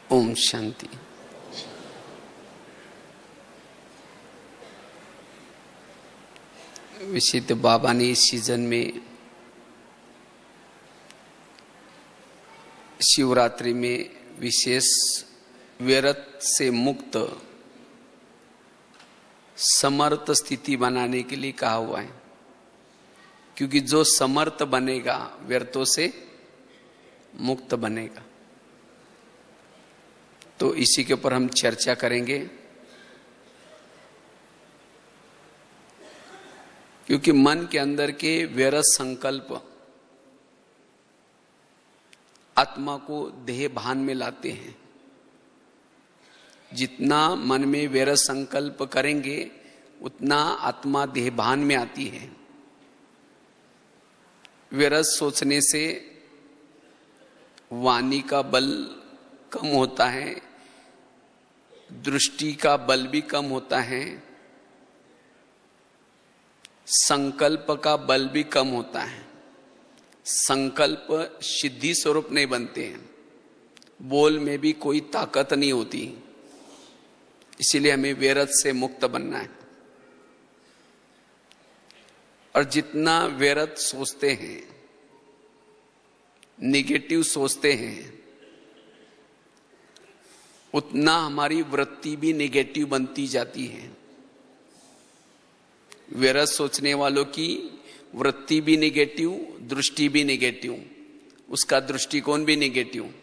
ओम शांति। विशिष्ट बाबा ने इस सीजन में शिवरात्रि में विशेष व्यर्थ से मुक्त समर्थ स्थिति बनाने के लिए कहा हुआ है, क्योंकि जो समर्थ बनेगा व्यर्थों से मुक्त बनेगा। तो इसी के ऊपर हम चर्चा करेंगे, क्योंकि मन के अंदर के व्यर्थ संकल्प आत्मा को देह भान में लाते हैं। जितना मन में व्यर्थ संकल्प करेंगे उतना आत्मा देह भान में आती है। व्यर्थ सोचने से वाणी का बल कम होता है, दृष्टि का बल भी कम होता है, संकल्प का बल भी कम होता है। संकल्प सिद्धि स्वरूप नहीं बनते हैं, बोल में भी कोई ताकत नहीं होती। इसीलिए हमें व्यर्थ से मुक्त बनना है। और जितना व्यर्थ सोचते हैं, निगेटिव सोचते हैं, उतना हमारी वृत्ति भी निगेटिव बनती जाती है। व्यर्थ सोचने वालों की वृत्ति भी निगेटिव, दृष्टि भी निगेटिव, उसका दृष्टिकोण भी निगेटिव।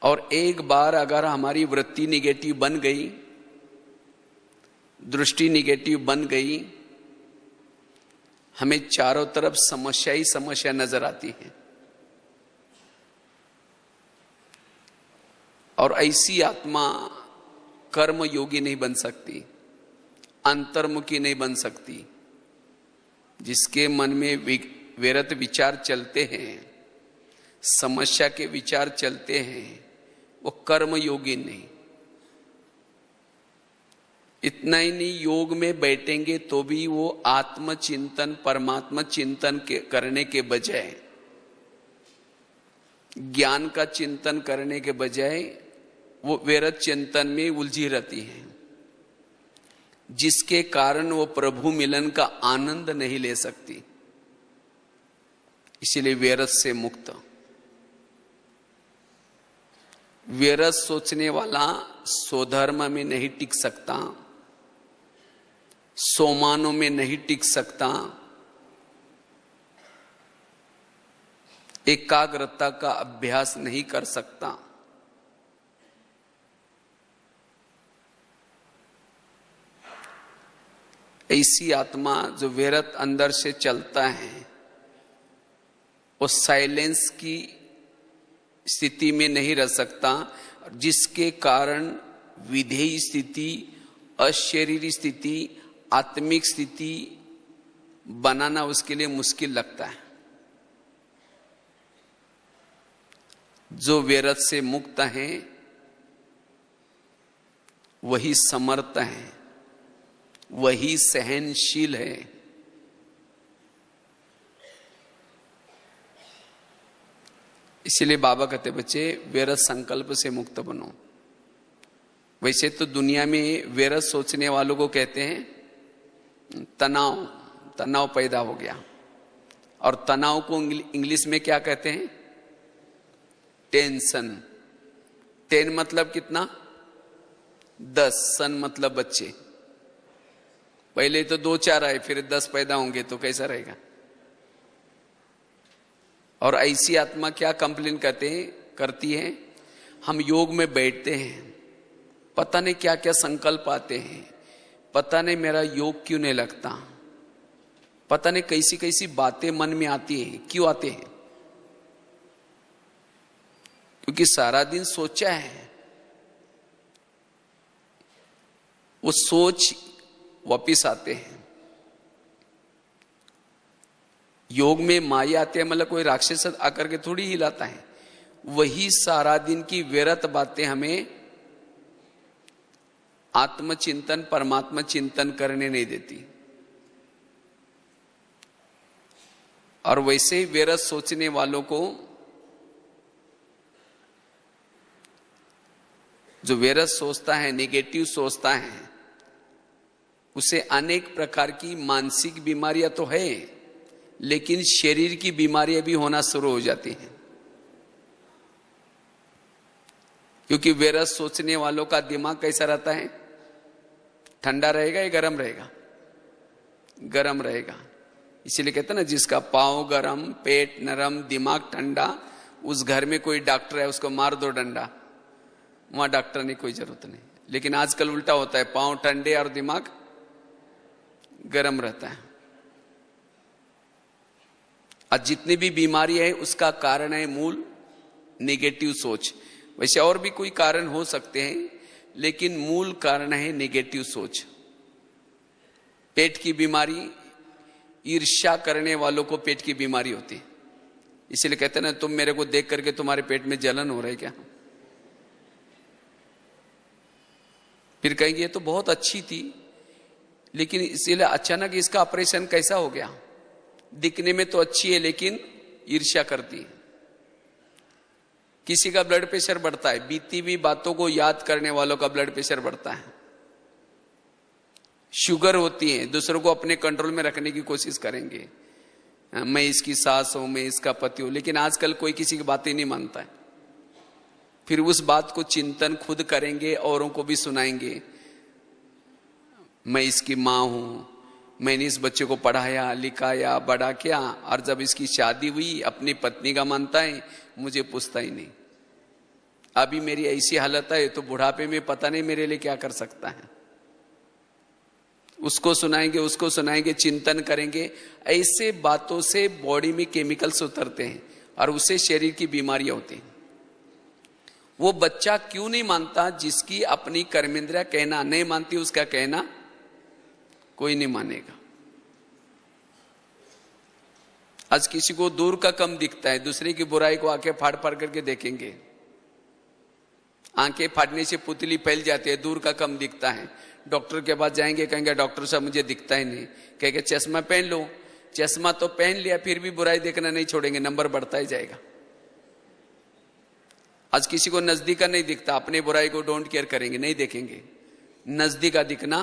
और एक बार अगर हमारी वृत्ति निगेटिव बन गई, दृष्टि निगेटिव बन गई, हमें चारों तरफ समस्या ही समस्या नजर आती है। और ऐसी आत्मा कर्म योगी नहीं बन सकती, अंतर्मुखी नहीं बन सकती। जिसके मन में व्यर्थ विचार चलते हैं, समस्या के विचार चलते हैं, वो कर्म योगी नहीं। इतना ही नहीं, योग में बैठेंगे तो भी वो आत्मचिंतन, परमात्मा चिंतन करने के बजाय, ज्ञान का चिंतन करने के बजाय वो व्यर्थ चिंतन में उलझी रहती है, जिसके कारण वो प्रभु मिलन का आनंद नहीं ले सकती। इसीलिए व्यर्थ से मुक्त। व्यर्थ सोचने वाला स्वधर्म में नहीं टिक सकता, सोमानों में नहीं टिक सकता, एकाग्रता का अभ्यास नहीं कर सकता। ऐसी आत्मा जो व्यर्थ अंदर से चलता है, वो साइलेंस की स्थिति में नहीं रह सकता, जिसके कारण विधेय स्थिति, अशरीरी स्थिति, आत्मिक स्थिति बनाना उसके लिए मुश्किल लगता है। जो व्यर्थ से मुक्त है वही समर्थ है, वही सहनशील है। इसलिए बाबा कहते बच्चे व्यर्थ संकल्प से मुक्त बनो। वैसे तो दुनिया में व्यर्थ सोचने वालों को कहते हैं तनाव पैदा हो गया। और तनाव को इंग्लिश में क्या कहते हैं? टेंशन। 10 मतलब कितना? 10। सन मतलब बच्चे। पहले तो 2-4 आए, फिर 10 पैदा होंगे तो कैसा रहेगा? और ऐसी आत्मा क्या कंप्लेन करती है? हम योग में बैठते हैं, पता नहीं क्या क्या संकल्प आते हैं, पता नहीं मेरा योग क्यों नहीं लगता, पता नहीं कैसी कैसी बातें मन में आती हैं। क्यों आते हैं? क्योंकि सारा दिन सोचा है, वो सोच वापिस आते हैं। योग में माया आते हैं, मतलब कोई राक्षस आकर के थोड़ी हिलाता है। वही सारा दिन की व्यर्थ बातें हमें आत्मचिंतन, परमात्मा चिंतन करने नहीं देती। और वैसे ही व्यर्थ सोचने वालों को जो वेरस सोचता है, नेगेटिव सोचता है, उसे अनेक प्रकार की मानसिक बीमारियां तो है, लेकिन शरीर की बीमारियां भी होना शुरू हो जाती हैं। क्योंकि वेरस सोचने वालों का दिमाग कैसा रहता है? ठंडा रहेगा या गर्म रहेगा? गर्म रहेगा। इसीलिए कहते हैं ना, जिसका पांव गरम, पेट नरम, दिमाग ठंडा, उस घर में कोई डॉक्टर है उसको मार दो डंडा, वहां डॉक्टर की कोई जरूरत नहीं। लेकिन आजकल उल्टा होता है, पांव ठंडे और दिमाग गरम रहता है। आज जितनी भी बीमारी है उसका कारण है मूल नेगेटिव सोच। वैसे और भी कोई कारण हो सकते हैं, लेकिन मूल कारण है नेगेटिव सोच। पेट की बीमारी, ईर्ष्या करने वालों को पेट की बीमारी होती है। इसलिए कहते हैं ना, तुम मेरे को देख करके तुम्हारे पेट में जलन हो रहा है क्या? फिर कहेंगे ये तो बहुत अच्छी थी, लेकिन इसीलिए अचानक इसका ऑपरेशन कैसा हो गया? दिखने में तो अच्छी है लेकिन ईर्ष्या करती है। किसी का ब्लड प्रेशर बढ़ता है, बीती हुई बातों को याद करने वालों का ब्लड प्रेशर बढ़ता है। शुगर होती है, दूसरों को अपने कंट्रोल में रखने की कोशिश करेंगे, मैं इसकी सास हूं, मैं इसका पति हूं, लेकिन आजकल कोई किसी की बातें नहीं मानता है। फिर उस बात को चिंतन खुद करेंगे, औरों को भी सुनाएंगे, मैं इसकी मां हूं, मैंने इस बच्चे को पढ़ाया लिखाया बड़ा किया, और जब इसकी शादी हुई अपनी पत्नी का मानता है, मुझे पूछता ही नहीं। अभी मेरी ऐसी हालत है तो बुढ़ापे में पता नहीं मेरे लिए क्या कर सकता है। उसको सुनाएंगे, चिंतन करेंगे। ऐसे बातों से बॉडी में केमिकल्स उतरते हैं और उससे शरीर की बीमारियां होती हैं। वो बच्चा क्यों नहीं मानता? जिसकी अपनी कर्मेंद्रियां कहना नहीं मानती, उसका कहना कोई नहीं मानेगा। आज किसी को दूर का कम दिखता है, दूसरे की बुराई को आंखें फाड़ फाड़ करके देखेंगे। आंखें फाड़ने से पुतली फैल जाती है, दूर का कम दिखता है। डॉक्टर के पास जाएंगे, कहेंगे डॉक्टर साहब मुझे दिखता ही नहीं। कहेंगे चश्मा पहन लो। चश्मा तो पहन लिया, फिर भी बुराई देखना नहीं छोड़ेंगे, नंबर बढ़ता ही जाएगा। आज किसी को नजदीक का नहीं दिखता, अपने बुराई को डोंट केयर करेंगे, नहीं देखेंगे, नजदीक का दिखना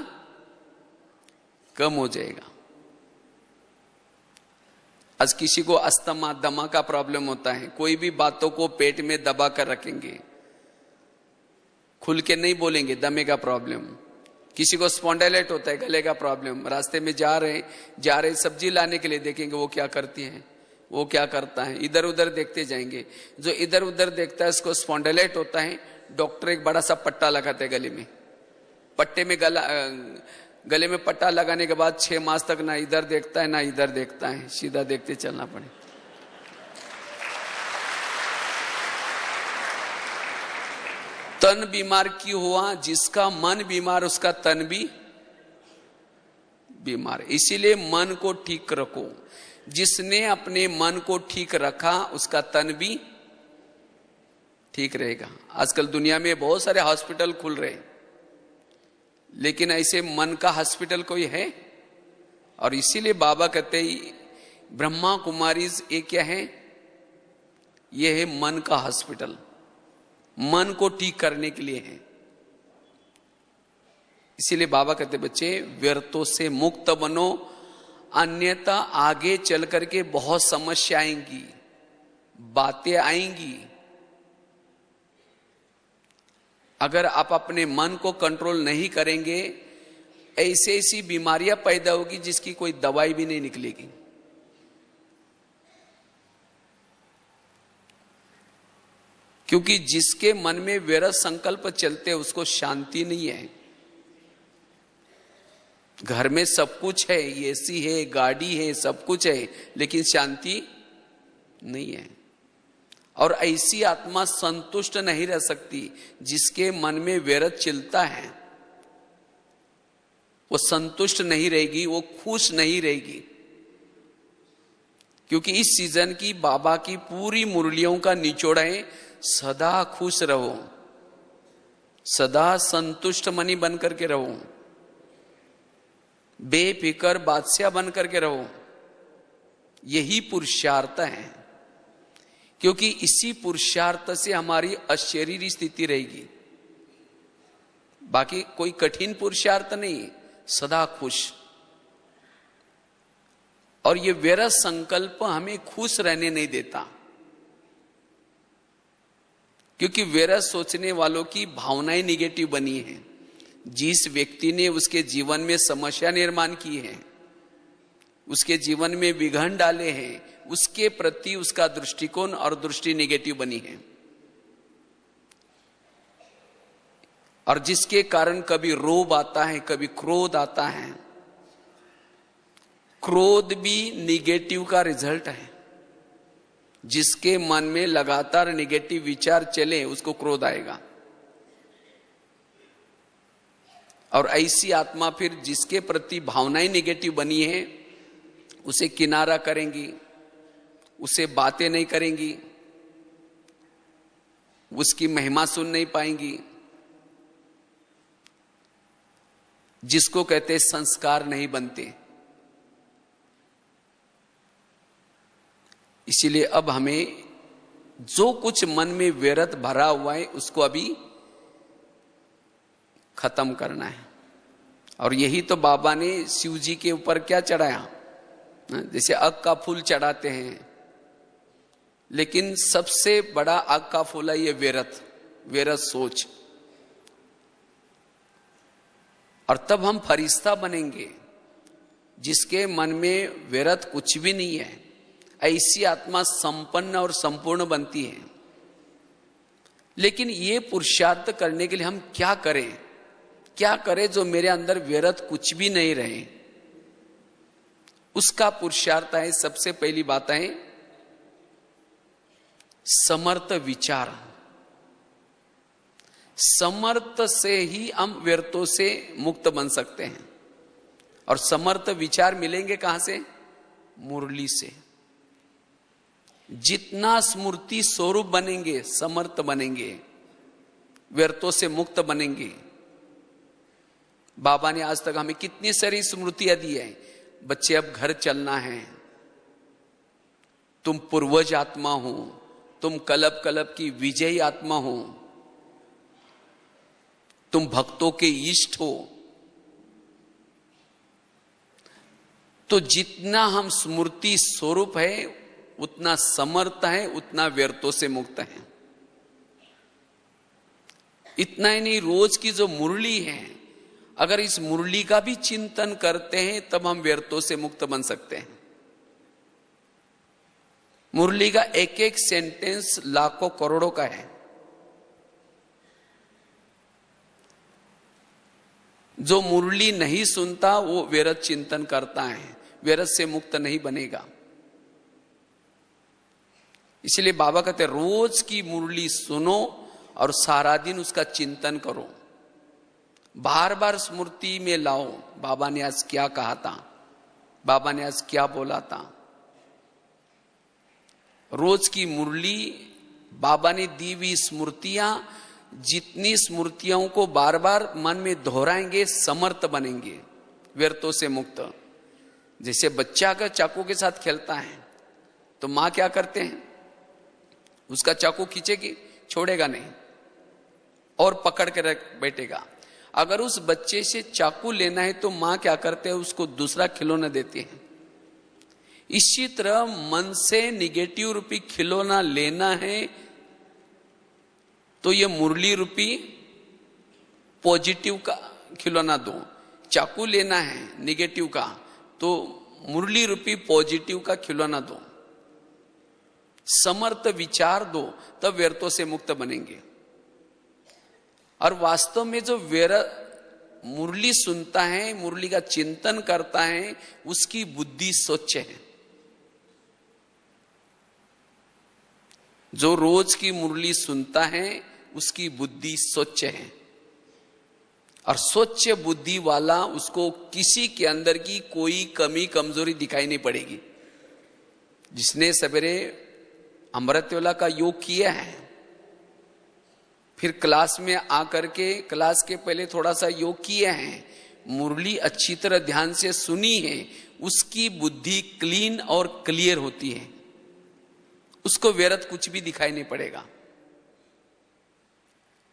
कम हो जाएगा। आज किसी को अस्थमा, दमा का प्रॉब्लम होता है, कोई भी बातों को पेट में दबा कर रखेंगे, खुल के नहीं बोलेंगे, दमे का प्रॉब्लम। किसी को स्पॉन्डाइलाइट होता है, गले का प्रॉब्लम, रास्ते में जा रहे सब्जी लाने के लिए देखेंगे वो क्या करती है, वो क्या करता है, इधर उधर देखते जाएंगे। जो इधर उधर देखता है उसको स्पॉन्डाइलाइट होता है। डॉक्टर एक बड़ा सा पट्टा लगाते हैं गले में, पट्टे में गले में पट्टा लगाने के बाद 6 मास तक ना इधर देखता है ना इधर देखता है, सीधा देखते चलना पड़े। तन बीमार क्यों हुआ? जिसका मन बीमार उसका तन भी बीमार। इसीलिए मन को ठीक रखो। जिसने अपने मन को ठीक रखा उसका तन भी ठीक रहेगा। आजकल दुनिया में बहुत सारे हॉस्पिटल खुल रहे, लेकिन ऐसे मन का हॉस्पिटल कोई है? और इसीलिए बाबा कहते हैं ब्रह्मा कुमारीज ये क्या है? ये है मन का हॉस्पिटल, मन को ठीक करने के लिए है। इसीलिए बाबा कहते बच्चे व्यर्थों से मुक्त बनो, अन्यथा आगे चल करके बहुत समस्या आएंगी, बातें आएंगी। अगर आप अपने मन को कंट्रोल नहीं करेंगे, ऐसी बीमारियां पैदा होगी जिसकी कोई दवाई भी नहीं निकलेगी। क्योंकि जिसके मन में व्यर्थ संकल्प चलते हैं उसको शांति नहीं है। घर में सब कुछ है, एसी है, गाड़ी है, सब कुछ है, लेकिन शांति नहीं है। और ऐसी आत्मा संतुष्ट नहीं रह सकती। जिसके मन में व्यर्थ चलता है वो संतुष्ट नहीं रहेगी, वो खुश नहीं रहेगी। क्योंकि इस सीजन की बाबा की पूरी मुरलियों का निचोड़ है, सदा खुश रहो, सदा संतुष्ट मनी बन करके रहो, बेफिकर बादशाह बन करके रहो। यही पुरुषार्थ है, क्योंकि इसी पुरुषार्थ से हमारी अशरीरी स्थिति रहेगी। बाकी कोई कठिन पुरुषार्थ नहीं, सदा खुश। और ये व्यर्थ संकल्प हमें खुश रहने नहीं देता, क्योंकि व्यर्थ सोचने वालों की भावनाएं निगेटिव बनी हैं। जिस व्यक्ति ने उसके जीवन में समस्या निर्माण की है, उसके जीवन में विघ्न डाले हैं, उसके प्रति उसका दृष्टिकोण और दृष्टि निगेटिव बनी है। और जिसके कारण कभी रोब आता है, कभी क्रोध आता है। क्रोध भी निगेटिव का रिजल्ट है। जिसके मन में लगातार निगेटिव विचार चले उसको क्रोध आएगा। और ऐसी आत्मा फिर जिसके प्रति भावनाएं निगेटिव बनी है उसे किनारा करेंगी, उसे बातें नहीं करेंगी, उसकी महिमा सुन नहीं पाएंगी, जिसको कहते संस्कार नहीं बनते। इसीलिए अब हमें जो कुछ मन में व्यर्थ भरा हुआ है उसको अभी खत्म करना है। और यही तो बाबा ने शिव जी के ऊपर क्या चढ़ाया, जैसे अग का फूल चढ़ाते हैं, लेकिन सबसे बड़ा अग का फूल है ये व्यर्थ सोच। और तब हम फरिश्ता बनेंगे जिसके मन में व्यर्थ कुछ भी नहीं है। ऐसी आत्मा संपन्न और संपूर्ण बनती है। लेकिन ये पुरुषार्थ करने के लिए हम क्या करें, क्या करें जो मेरे अंदर व्यर्थ कुछ भी नहीं रहे। उसका पुरुषार्थ है, सबसे पहली बात है समर्थ विचार। समर्थ से ही हम व्यर्थों से मुक्त बन सकते हैं। और समर्थ विचार मिलेंगे कहां से? मुरली से। जितना स्मृति स्वरूप बनेंगे समर्थ बनेंगे, व्यर्थों से मुक्त बनेंगे। बाबा ने आज तक हमें कितनी सारी स्मृतियां दी है। बच्चे अब घर चलना है, तुम पूर्वज आत्मा हो, तुम कल्प कल्प की विजयी आत्मा हो, तुम भक्तों के इष्ट हो। तो जितना हम स्मृति स्वरूप है उतना समर्थ है, उतना व्यर्थों से मुक्त है। इतना ही नहीं, रोज की जो मुरली है, अगर इस मुरली का भी चिंतन करते हैं तब हम व्यर्थों से मुक्त बन सकते हैं। मुरली का एक एक सेंटेंस लाखों करोड़ों का है। जो मुरली नहीं सुनता वो व्यर्थ चिंतन करता है, व्यर्थ से मुक्त नहीं बनेगा। इसलिए बाबा कहते रोज की मुरली सुनो और सारा दिन उसका चिंतन करो, बार बार स्मृति में लाओ। बाबा ने आज क्या कहा था, बाबा ने आज क्या बोला था। रोज की मुरली, बाबा ने दी हुई स्मृतियां, जितनी स्मृतियों को बार बार मन में दोहराएंगे समर्थ बनेंगे, व्यर्थों से मुक्त। जैसे बच्चा अगर चाकू के साथ खेलता है तो मां क्या करते हैं, उसका चाकू खींचेगी, छोड़ेगा नहीं और पकड़ के रख बैठेगा। अगर उस बच्चे से चाकू लेना है तो मां क्या करते हैं, उसको दूसरा खिलौना देती है। इसी तरह मन से निगेटिव रूपी खिलौना लेना है तो ये मुरली रूपी पॉजिटिव का खिलौना दो। चाकू लेना है निगेटिव का तो मुरली रूपी पॉजिटिव का खिलौना दो। समर्थ विचार दो, तब व्यर्थों से मुक्त बनेंगे। और वास्तव में जो मुरली सुनता है, मुरली का चिंतन करता है, उसकी बुद्धि स्वच्छ है। जो रोज की मुरली सुनता है उसकी बुद्धि स्वच्छ है। और स्वच्छ बुद्धि वाला, उसको किसी के अंदर की कोई कमी कमजोरी दिखाई नहीं पड़ेगी। जिसने सवेरे अमृतवेला का योग किया है, फिर क्लास में आकर के क्लास के पहले थोड़ा सा योग किया है, मुरली अच्छी तरह ध्यान से सुनी है, उसकी बुद्धि क्लीन और क्लियर होती है। उसको व्यर्थ कुछ भी दिखाई नहीं पड़ेगा।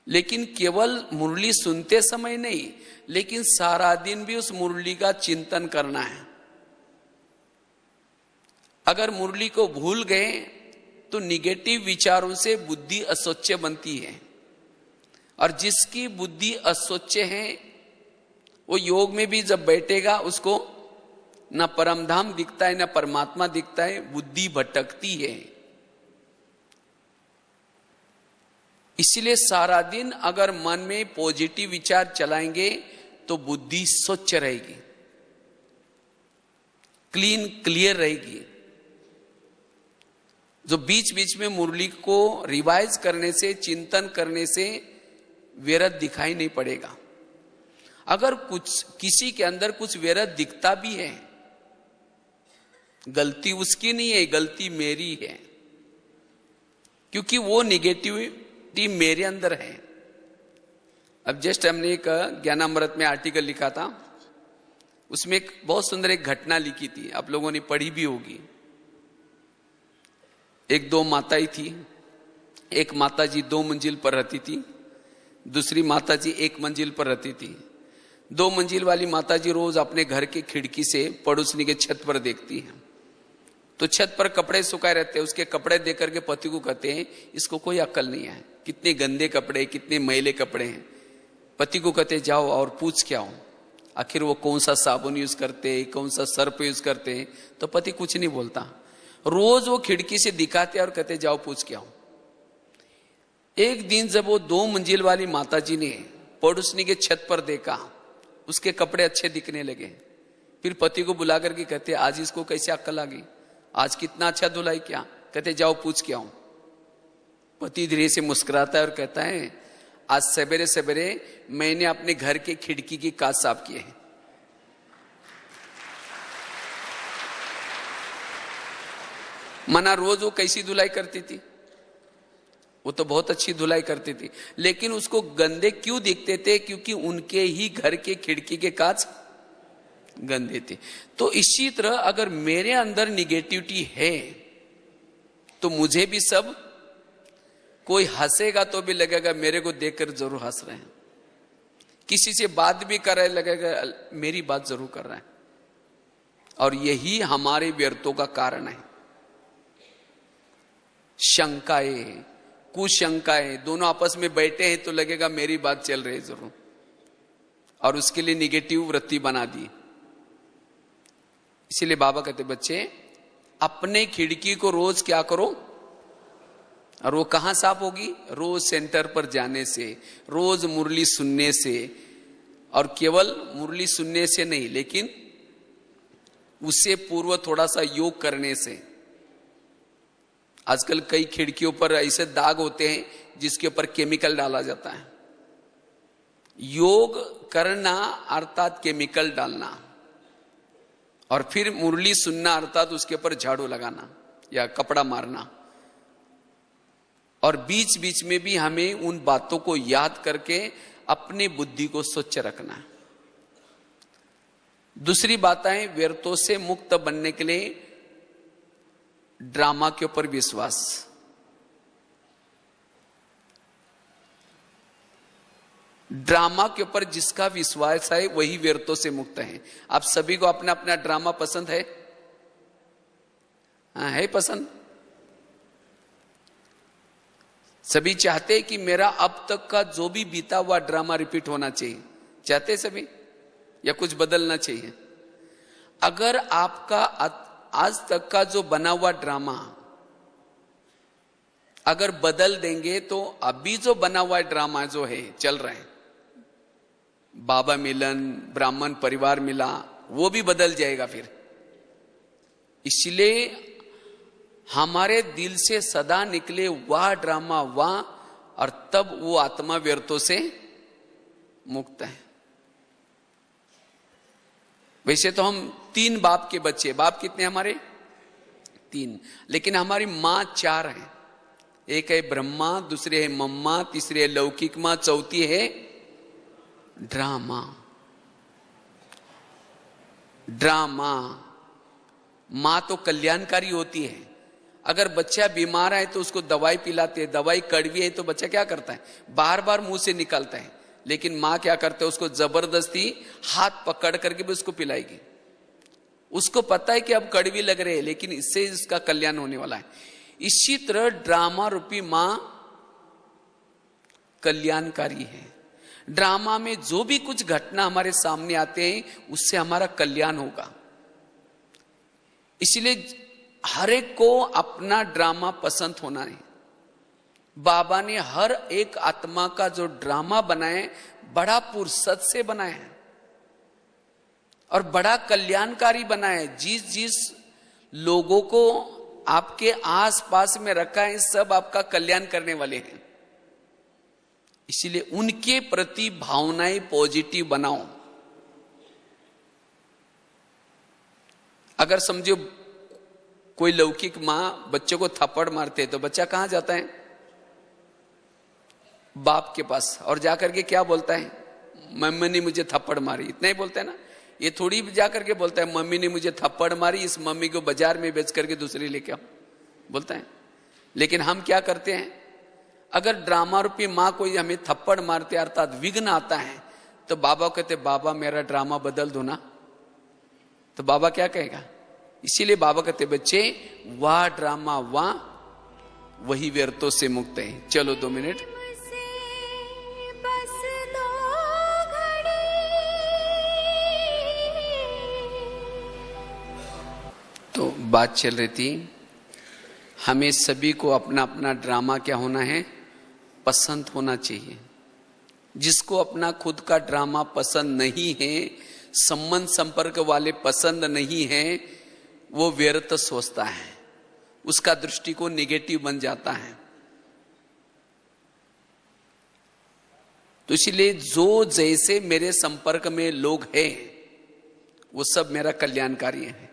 लेकिन केवल मुरली सुनते समय नहीं, लेकिन सारा दिन भी उस मुरली का चिंतन करना है। अगर मुरली को भूल गए तो निगेटिव विचारों से बुद्धि अस्वच्छ बनती है, और जिसकी बुद्धि अस्वच्छ है वो योग में भी जब बैठेगा उसको न परमधाम दिखता है न परमात्मा दिखता है, बुद्धि भटकती है। इसलिए सारा दिन अगर मन में पॉजिटिव विचार चलाएंगे तो बुद्धि स्वच्छ रहेगी, क्लियर रहेगी। जो बीच बीच में मुरली को रिवाइज करने से, चिंतन करने से व्यर्थ दिखाई नहीं पड़ेगा। अगर किसी के अंदर कुछ व्यर्थ दिखता भी है, गलती उसकी नहीं है, गलती मेरी है, क्योंकि वो निगेटिविटी मेरे अंदर है। अब जस्ट हमने एक ज्ञानामृत में आर्टिकल लिखा था, उसमें एक बहुत सुंदर एक घटना लिखी थी, आप लोगों ने पढ़ी भी होगी। एक दो माताएं थी, एक माताजी 2 मंजिल पर रहती थी, दूसरी माताजी 1 मंजिल पर रहती थी। 2 मंजिल वाली माताजी रोज अपने घर की खिड़की से पड़ोसनी के छत पर देखती है, तो छत पर कपड़े सुखाए रहते हैं। उसके कपड़े देख करके पति को कहते हैं इसको कोई अक्ल नहीं है, कितने गंदे कपड़े, कितने मैले कपड़े हैं। पति को कहते जाओ और पूछ के आओ आखिर वो कौन सा साबुन यूज करते हैं, कौन सा सर्फ यूज करते हैं। तो पति कुछ नहीं बोलता, रोज वो खिड़की से दिखाते और कहते जाओ पूछ के आओ। एक दिन जब वो 2 मंजिल वाली माताजी ने पड़ोसनी के छत पर देखा, उसके कपड़े अच्छे दिखने लगे, फिर पति को बुला करके कहते आज इसको कैसे अक्ल आ गई, आज कितना अच्छा धुलाई किया। कहते जाओ पूछ के आओ। पति धीरे से मुस्कुराता है और कहता है आज सवेरे सवेरे मैंने अपने घर के खिड़की की कांच साफ किए हैं। मना रोज वो कैसी धुलाई करती थी, वो तो बहुत अच्छी धुलाई करती थी, लेकिन उसको गंदे क्यों दिखते थे, क्योंकि उनके ही घर के खिड़की के कांच गंदे थे। तो इसी तरह अगर मेरे अंदर निगेटिविटी है तो मुझे भी सब, कोई हंसेगा तो भी लगेगा मेरे को देखकर जरूर हंस रहे हैं, किसी से बात भी कर रहे लगेगा मेरी बात जरूर कर रहे हैं। और यही हमारे व्यर्थों का कारण है। शंकाएं, कुशंकाएं, दोनों आपस में बैठे हैं तो लगेगा मेरी बात चल रही है जरूर, और उसके लिए निगेटिव वृत्ति बना दी। इसीलिए बाबा कहते बच्चे अपने खिड़की को रोज क्या करो, और वो कहां साफ होगी, रोज सेंटर पर जाने से, रोज मुरली सुनने से, और केवल मुरली सुनने से नहीं लेकिन उससे पूर्व थोड़ा सा योग करने से। आजकल कई खिड़कियों पर ऐसे दाग होते हैं जिसके ऊपर केमिकल डाला जाता है। योग करना अर्थात केमिकल डालना, और फिर मुरली सुनना अर्थात उसके ऊपर झाड़ू लगाना या कपड़ा मारना। और बीच बीच में भी हमें उन बातों को याद करके अपनी बुद्धि को स्वच्छ रखना है। दूसरी बात है व्यर्थों से मुक्त बनने के लिए ड्रामा के ऊपर विश्वास। ड्रामा के ऊपर जिसका विश्वास है वही व्यर्थों से मुक्त है। आप सभी को अपना अपना ड्रामा पसंद है? हाँ, है पसंद। सभी चाहते हैं कि मेरा अब तक का जो भी बीता हुआ ड्रामा रिपीट होना चाहिए, चाहते सभी, या कुछ बदलना चाहिए? अगर आपका आज तक का जो बना हुआ ड्रामा अगर बदल देंगे तो अभी जो बना हुआ ड्रामा जो है चल रहे हैं, बाबा मिलन, ब्राह्मण परिवार मिला, वो भी बदल जाएगा फिर। इसलिए हमारे दिल से सदा निकले वह ड्रामा वह, और तब वो आत्मा व्यर्थों से मुक्त है। वैसे तो हम 3 बाप के बच्चे, बाप कितने हमारे? 3, लेकिन हमारी मां 4 है। एक है ब्रह्मा, दूसरी है मम्मा, तीसरी है लौकिक मां, चौथी है ड्रामा। ड्रामा मां तो कल्याणकारी होती है, अगर बच्चा बीमार है तो उसको दवाई पिलाते हैं, दवाई कड़वी है तो बच्चा क्या करता है, बार बार मुंह से निकालता है, लेकिन माँ क्या करते है, उसको जबरदस्ती हाथ पकड़ करके भी उसको पिलाएगी। उसको पता है कि अब कड़वी लग रही है, लेकिन इससे इसका कल्याण होने वाला है। इसी तरह ड्रामा रूपी मां कल्याणकारी है। ड्रामा में जो भी कुछ घटना हमारे सामने आते हैं उससे हमारा कल्याण होगा। इसलिए हर एक को अपना ड्रामा पसंद होना है। बाबा ने हर एक आत्मा का जो ड्रामा बनाए बड़ा फुर्सत से बनाया है और बड़ा कल्याणकारी बनाया है। जिस जिस लोगों को आपके आसपास में रखा है सब आपका कल्याण करने वाले हैं। इसीलिए उनके प्रति भावनाएं पॉजिटिव बनाओ। अगर समझो कोई लौकिक मां बच्चे को थप्पड़ मारते है तो बच्चा कहां जाता है, बाप के पास, और जाकर के क्या बोलता है, मम्मी ने मुझे थप्पड़ मारी, इतना ही बोलता है ना। ये थोड़ी जाकर के बोलता है मम्मी ने मुझे थप्पड़ मारी, इस मम्मी को बाजार में बेच करके दूसरी लेके आओ, बोलता है। लेकिन हम क्या करते हैं, अगर ड्रामा रूपी मां कोई हमें थप्पड़ मारते अर्थात विघ्न आता है तो बाबा कहते बाबा मेरा ड्रामा बदल दो ना, तो बाबा क्या कहेगा। इसीलिए बाबा कहते बच्चे वाह ड्रामा वाह, वही व्यर्थों से मुक्त है। चलो 2 मिनट। तो बात चल रही थी, हमें सभी को अपना अपना ड्रामा क्या होना है, पसंद होना चाहिए। जिसको अपना खुद का ड्रामा पसंद नहीं है, संबंध संपर्क वाले पसंद नहीं है, वो व्यर्थ सोचता है, उसका दृष्टिकोण नेगेटिव बन जाता है। तो इसलिए जो जैसे मेरे संपर्क में लोग हैं वो सब मेरा कल्याणकारी है।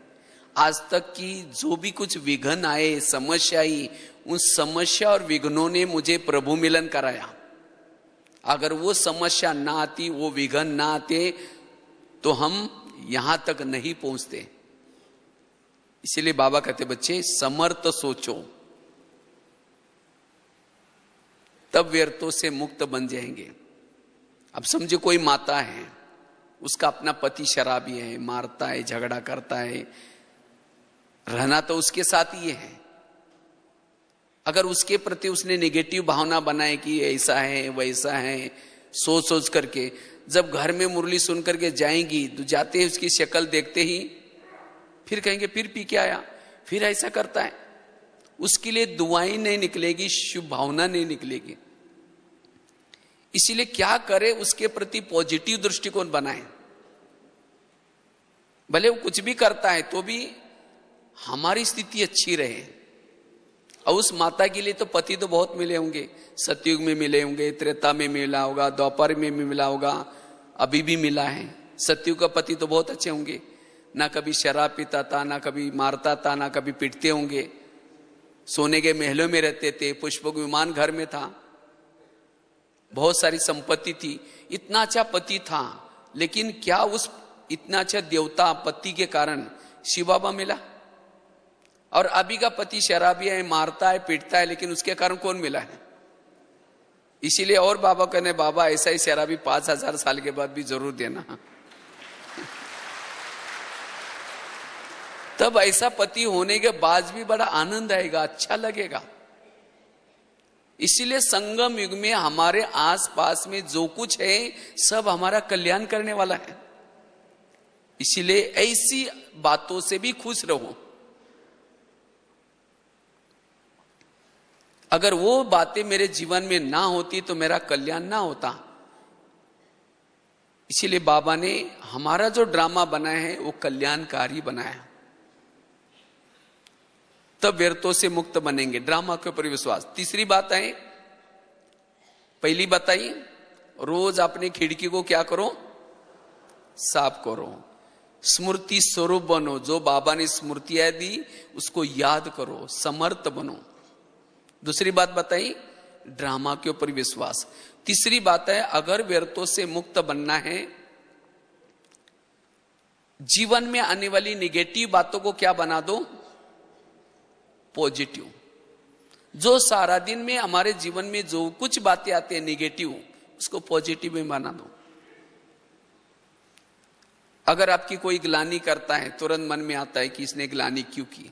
आज तक की जो भी कुछ विघ्न आए, समस्या आई, उन समस्या और विघ्नों ने मुझे प्रभु मिलन कराया। अगर वो समस्या ना आती, वो विघ्न ना आते तो हम यहां तक नहीं पहुंचते। इसीलिए बाबा कहते बच्चे समर्थ सोचो, तब व्यर्थों से मुक्त बन जाएंगे। अब समझो कोई माता है, उसका अपना पति शराबी है, मारता है, झगड़ा करता है, रहना तो उसके साथ ही है। अगर उसके प्रति उसने नेगेटिव भावना बनाए कि ऐसा है वैसा है, सोच सोच करके, जब घर में मुरली सुन करके जाएंगी तो जाते हैं उसकी शक्ल देखते ही फिर कहेंगे फिर पी के आया, फिर ऐसा करता है, उसके लिए दुआएं नहीं निकलेगी, शुभ भावना नहीं निकलेगी। इसीलिए क्या करे, उसके प्रति पॉजिटिव दृष्टिकोण बनाए। भले वो कुछ भी करता है तो भी हमारी स्थिति अच्छी रहे। और उस माता के लिए तो पति तो बहुत मिले होंगे, सतयुग में मिले होंगे, त्रेता में मिला होगा, द्वापर में भी मिला होगा, अभी भी मिला है। सतयुग का पति तो बहुत अच्छे होंगे, ना कभी शराब पीता था, ना कभी मारता था, ना कभी पीटते होंगे, सोने के महलों में रहते थे, पुष्पक विमान घर में था, बहुत सारी संपत्ति थी, इतना अच्छा पति था। लेकिन क्या उस इतना अच्छा देवता पति के कारण शिव बाबा मिला? और अभी का पति शराबी है, मारता है, पीटता है, लेकिन उसके कारण कौन मिला है? इसीलिए और बाबा कहने बाबा ऐसा ही शराबी 5000 साल के बाद भी जरूर देना। तब ऐसा पति होने के बाद भी बड़ा आनंद आएगा, अच्छा लगेगा। इसीलिए संगम युग में हमारे आसपास में जो कुछ है सब हमारा कल्याण करने वाला है। इसीलिए ऐसी बातों से भी खुश रहो। अगर वो बातें मेरे जीवन में ना होती तो मेरा कल्याण ना होता। इसीलिए बाबा ने हमारा जो ड्रामा बनाया है वो कल्याणकारी बनाया, तब व्यर्थों से मुक्त बनेंगे। ड्रामा के ऊपर विश्वास। तीसरी बात है, पहली बताई, रोज अपनी खिड़की को क्या करो, साफ करो, स्मृति स्वरूप बनो। जो बाबा ने स्मृतियां दी उसको याद करो, समर्थ बनो। दूसरी बात बताई, ड्रामा के ऊपर विश्वास। तीसरी बात है, अगर व्यर्थों से मुक्त बनना है, जीवन में आने वाली निगेटिव बातों को क्या बना दो, पॉजिटिव। जो सारा दिन में हमारे जीवन में जो कुछ बातें आती है निगेटिव, उसको पॉजिटिव में बना दो। अगर आपकी कोई ग्लानि करता है, तुरंत मन में आता है कि इसने ग्लानि क्यों की,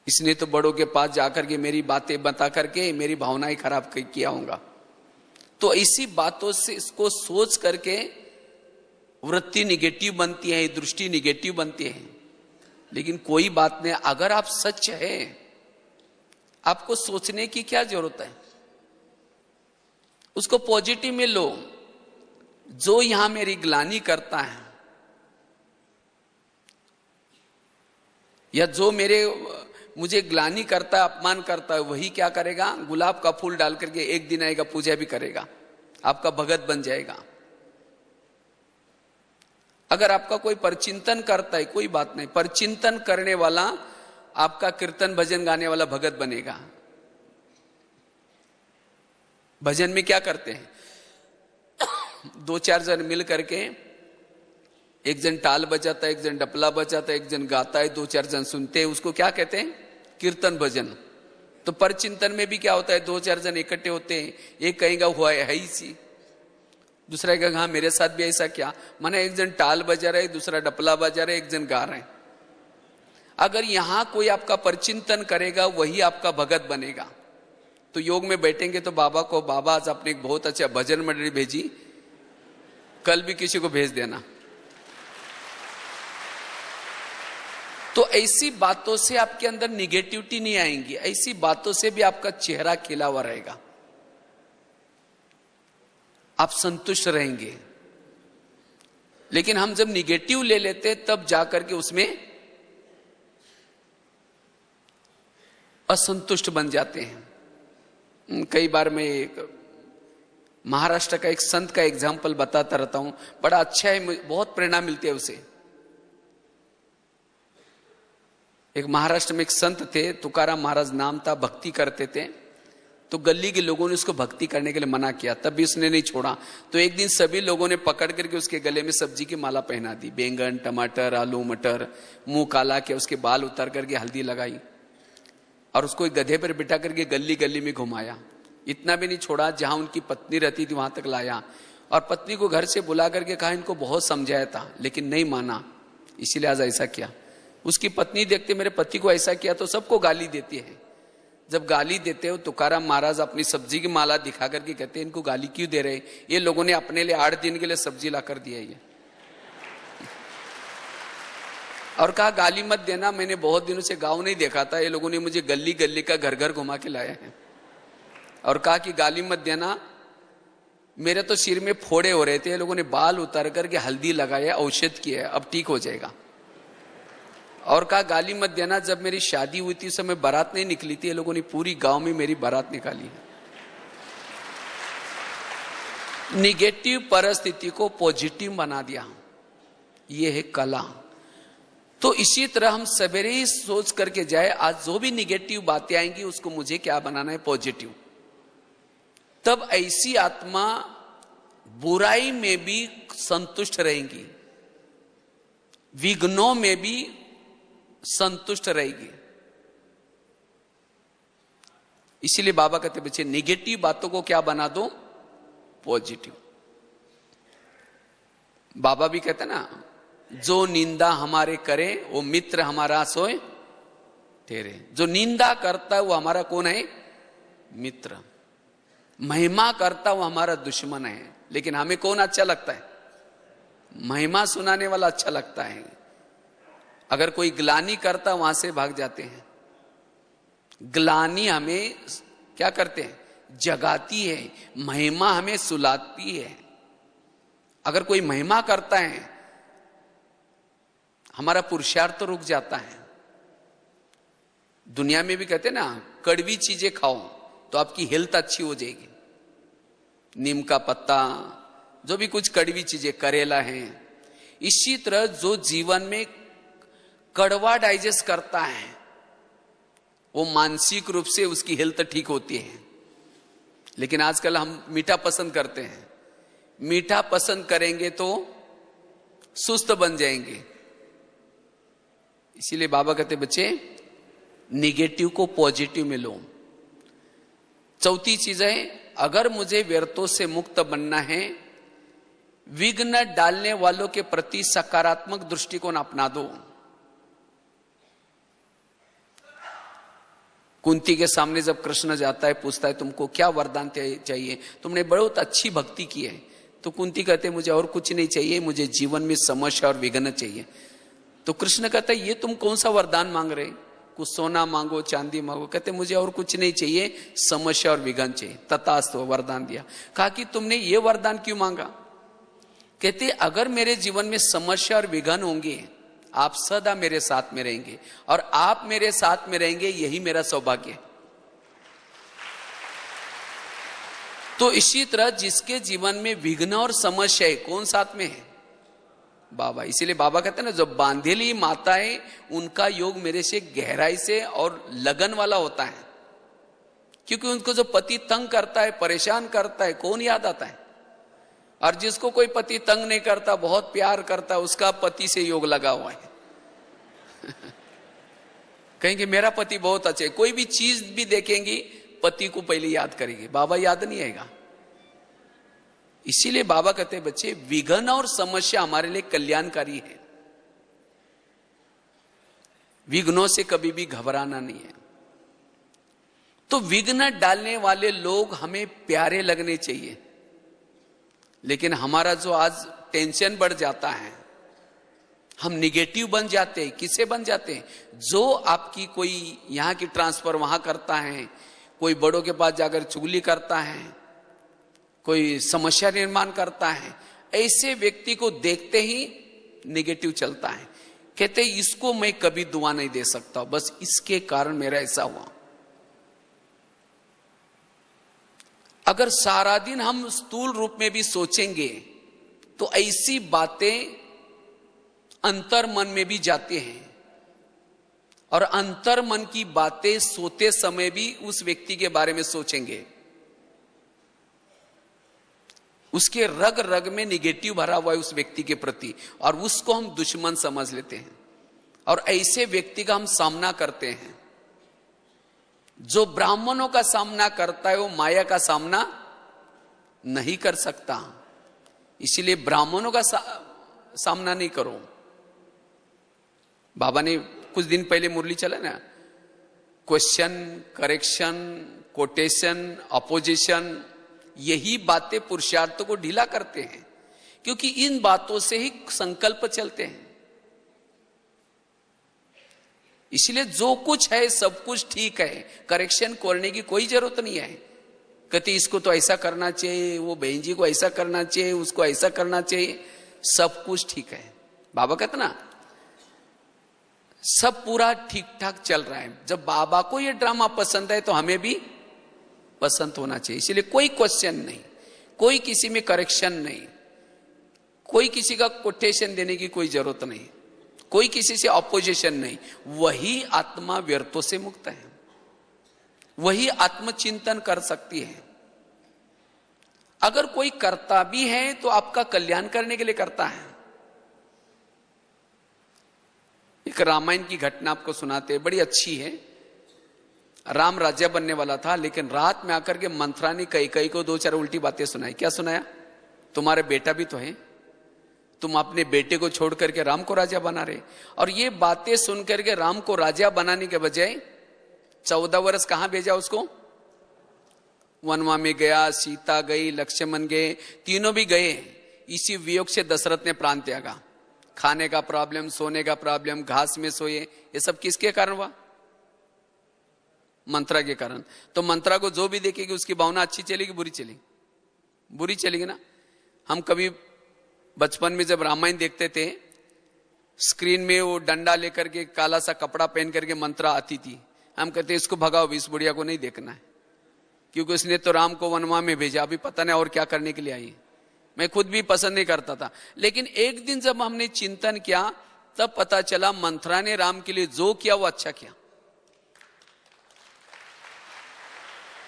इसने तो बड़ों के पास जाकर के मेरी बातें बता करके मेरी भावनाएं खराब किया होगा। तो इसी बातों से इसको सोच करके वृत्ति निगेटिव बनती है, दृष्टि निगेटिव बनती है। लेकिन कोई बात नहीं, अगर आप सच है, आपको सोचने की क्या जरूरत है, उसको पॉजिटिव में लो। जो यहां मेरी ग्लानि करता है या जो मुझे ग्लानि करता है, अपमान करता है, वही क्या करेगा, गुलाब का फूल डाल करके एक दिन आएगा, पूजा भी करेगा, आपका भगत बन जाएगा। अगर आपका कोई परचिंतन करता है, कोई बात नहीं, परचिंतन करने वाला आपका कीर्तन भजन गाने वाला भगत बनेगा। भजन में क्या करते हैं, दो चार जन मिल करके, एक जन ताल बजाता है, एक जन डपला बजाता है, एक जन गाता है, दो चार जन सुनते हैं, उसको क्या कहते हैं, कीर्तन भजन। तो परचिंतन में भी क्या होता है, दो चार जन इकट्ठे होते हैं, एक कहेगा हुआ है ही सी, दूसरा कहेगा हाँ मेरे साथ भी ऐसा क्या, माने एक जन ताल बजा रहे, दूसरा डपला बजा रहे, एक जन गा रहे हैं। अगर यहां कोई आपका परचिंतन करेगा, वही आपका भगत बनेगा। तो योग में बैठेंगे तो बाबा को, बाबा आज आपने एक बहुत अच्छा भजन मंडली भेजी, कल भी किसी को भेज देना। तो ऐसी बातों से आपके अंदर निगेटिविटी नहीं आएंगी, ऐसी बातों से भी आपका चेहरा खिला हुआ रहेगा, आप संतुष्ट रहेंगे। लेकिन हम जब निगेटिव ले लेते तब जाकर के उसमें असंतुष्ट बन जाते हैं। कई बार मैं एक महाराष्ट्र का एक संत का एग्जाम्पल बताता रहता हूं, बड़ा अच्छा है, बहुत प्रेरणा मिलती है उसे। एक महाराष्ट्र में एक संत थे, तुकाराम महाराज नाम था, भक्ति करते थे। तो गली के लोगों ने उसको भक्ति करने के लिए मना किया, तब भी उसने नहीं छोड़ा। तो एक दिन सभी लोगों ने पकड़ करके उसके गले में सब्जी की माला पहना दी, बैंगन, टमाटर, आलू, मटर, मुंह काला किया, उसके बाल उतार करके हल्दी लगाई और उसको एक गधे पर बिठा करके गली गली में घुमाया। इतना भी नहीं छोड़ा, जहां उनकी पत्नी रहती थी वहां तक लाया और पत्नी को घर से बुला करके कहा, इनको बहुत समझाया था लेकिन नहीं माना, इसीलिए आज ऐसा किया। उसकी पत्नी देखते मेरे पति को ऐसा किया तो सबको गाली देती है। जब गाली देते हो, तुकाराम महाराज अपनी सब्जी की माला दिखा करके कहते हैं, इनको गाली क्यों दे रहे, ये लोगों ने अपने लिए 8 दिन के लिए सब्जी ला कर दिया ये। और कहा गाली मत देना, मैंने बहुत दिनों से गाँव नहीं देखा था, ये लोगों ने मुझे गली गली का घर घर घुमा के लाया है। और कहा कि गाली मत देना, मेरे तो सिर में फोड़े हो रहे थे, ये लोगों ने बाल उतार करके हल्दी लगाया, औषध किया, अब ठीक हो जाएगा। और कहा गाली मत देना, जब मेरी शादी हुई थी उस समय बारात नहीं निकली थी, ये लोगों ने पूरी गांव में मेरी बारात निकाली है। निगेटिव परिस्थिति को पॉजिटिव बना दिया, ये है कला। तो इसी तरह हम सवेरे ही सोच करके जाए, आज जो भी निगेटिव बातें आएंगी उसको मुझे क्या बनाना है, पॉजिटिव। तब ऐसी आत्मा बुराई में भी संतुष्ट रहेंगी, विघ्नों में भी संतुष्ट रहेगी। इसीलिए बाबा कहते बच्चे निगेटिव बातों को क्या बना दो, पॉजिटिव। बाबा भी कहते ना, जो निंदा हमारे करे वो मित्र हमारा सोए तेरे। जो निंदा करता है वो हमारा कौन है, मित्र। महिमा करता वो हमारा दुश्मन है। लेकिन हमें कौन अच्छा लगता है, महिमा सुनाने वाला अच्छा लगता है। अगर कोई ग्लानि करता वहां से भाग जाते हैं। ग्लानि हमें क्या करते हैं, जगाती है, महिमा हमें सुलाती है। अगर कोई महिमा करता है हमारा पुरुषार्थ तो रुक जाता है। दुनिया में भी कहते हैं ना, कड़वी चीजें खाओ तो आपकी हेल्थ अच्छी हो जाएगी। नीम का पत्ता, जो भी कुछ कड़वी चीजें, करेला है। इसी तरह जो जीवन में कड़वा डाइजेस्ट करता है वो मानसिक रूप से उसकी हेल्थ ठीक होती है। लेकिन आजकल हम मीठा पसंद करते हैं। मीठा पसंद करेंगे तो सुस्त बन जाएंगे। इसीलिए बाबा कहते बच्चे निगेटिव को पॉजिटिव में लो। चौथी चीज है, अगर मुझे व्यर्थों से मुक्त बनना है, विघ्न डालने वालों के प्रति सकारात्मक दृष्टिकोण अपना दो। कुंती के सामने जब कृष्ण जाता है, पूछता है तुमको क्या वरदान चाहिए, तुमने बहुत अच्छी भक्ति की है। तो कुंती कहते मुझे और कुछ नहीं चाहिए, मुझे जीवन में समस्या और विघ्न चाहिए। तो कृष्ण कहता है ये तुम कौन सा वरदान मांग रहे, कुछ सोना मांगो, चांदी मांगो। कहते मुझे और कुछ नहीं चाहिए, समस्या और विघ्न चाहिए। तथास्तु वरदान दिया। कहा कि तुमने ये वरदान क्यों मांगा? कहते अगर मेरे जीवन में समस्या और विघ्न होंगे, आप सदा मेरे साथ में रहेंगे, और आप मेरे साथ में रहेंगे, यही मेरा सौभाग्य है। तो इसी तरह जिसके जीवन में विघ्न और समस्या है, कौन साथ में है? बाबा। इसीलिए बाबा कहते हैं ना, जो बांधेली माताएं, उनका योग मेरे से गहराई से और लगन वाला होता है। क्योंकि उनको जो पति तंग करता है, परेशान करता है, कौन याद आता है? और जिसको कोई पति तंग नहीं करता, बहुत प्यार करता है, उसका पति से योग लगा हुआ है। कहेंगे मेरा पति बहुत अच्छा है, कोई भी चीज भी देखेंगी पति को पहले याद करेगी, बाबा याद नहीं आएगा। इसीलिए बाबा कहते हैं बच्चे, विघ्न और समस्या हमारे लिए कल्याणकारी है। विघ्नों से कभी भी घबराना नहीं है। तो विघ्न डालने वाले लोग हमें प्यारे लगने चाहिए। लेकिन हमारा जो आज टेंशन बढ़ जाता है, हम निगेटिव बन जाते हैं। किससे बन जाते हैं? जो आपकी कोई यहां की ट्रांसफर वहां करता है, कोई बड़ों के पास जाकर चुगली करता है, कोई समस्या निर्माण करता है, ऐसे व्यक्ति को देखते ही निगेटिव चलता है। कहते इसको मैं कभी दुआ नहीं दे सकता, बस इसके कारण मेरा ऐसा हुआ। अगर सारा दिन हम स्थूल रूप में भी सोचेंगे तो ऐसी बातें अंतर मन में भी जाते हैं, और अंतर मन की बातें सोते समय भी उस व्यक्ति के बारे में सोचेंगे। उसके रग रग में निगेटिव भरा हुआ है उस व्यक्ति के प्रति, और उसको हम दुश्मन समझ लेते हैं, और ऐसे व्यक्ति का हम सामना करते हैं। जो ब्राह्मणों का सामना करता है वो माया का सामना नहीं कर सकता। इसलिए ब्राह्मणों का सामना नहीं करो। बाबा ने कुछ दिन पहले मुरली चला ना, क्वेश्चन, करेक्शन, कोटेशन, अपोजिशन, यही बातें पुरुषार्थ को ढीला करते हैं, क्योंकि इन बातों से ही संकल्प चलते हैं। इसलिए जो कुछ है सब कुछ ठीक है, करेक्शन करने की कोई जरूरत नहीं है। कहते इसको तो ऐसा करना चाहिए, वो बहन जी को ऐसा करना चाहिए, उसको ऐसा करना चाहिए, सब कुछ ठीक है। बाबा कहते ना सब पूरा ठीक ठाक चल रहा है। जब बाबा को ये ड्रामा पसंद है तो हमें भी पसंद होना चाहिए। इसलिए कोई क्वेश्चन नहीं, कोई किसी में करेक्शन नहीं, कोई किसी का कोटेशन देने की कोई जरूरत नहीं, कोई किसी से ऑपोजिशन नहीं। वही आत्मा व्यर्थों से मुक्त है, वही आत्मचिंतन कर सकती है। अगर कोई करता भी है तो आपका कल्याण करने के लिए करता है। एक रामायण की घटना आपको सुनाते हैं, बड़ी अच्छी है। राम राजा बनने वाला था, लेकिन रात में आकर के मंथरा ने कई को दो चार उल्टी बातें सुनाई। क्या सुनाया? तुम्हारे बेटा भी तो है, तुम अपने बेटे को छोड़ करके राम को राजा बना रहे। और ये बातें सुन करके राम को राजा बनाने के बजाय 14 वर्ष कहां भेजा उसको? वनवा में गया, सीता गई, लक्ष्मण गए, तीनों भी गए। इसी वियोग से दशरथ ने प्राण त्यागा। खाने का प्रॉब्लम, सोने का प्रॉब्लम, घास में सोए, ये सब किसके कारण हुआ? मंत्रा के कारण। तो मंत्रा को जो भी देखेगी उसकी भावना अच्छी चलेगी, बुरी चलेगी? बुरी चलेगी ना। हम कभी बचपन में जब रामायण देखते थे, स्क्रीन में वो डंडा लेकर के काला सा कपड़ा पहन करके मंत्रा आती थी। हम कहते इसको भगाओ, इस बुढ़िया को नहीं देखना है, क्योंकि उसने तो राम को वनवा में भेजा, अभी पता नहीं और क्या करने के लिए आई। मैं खुद भी पसंद नहीं करता था, लेकिन एक दिन जब हमने चिंतन किया तब पता चला मंत्रा ने राम के लिए जो किया वो अच्छा किया।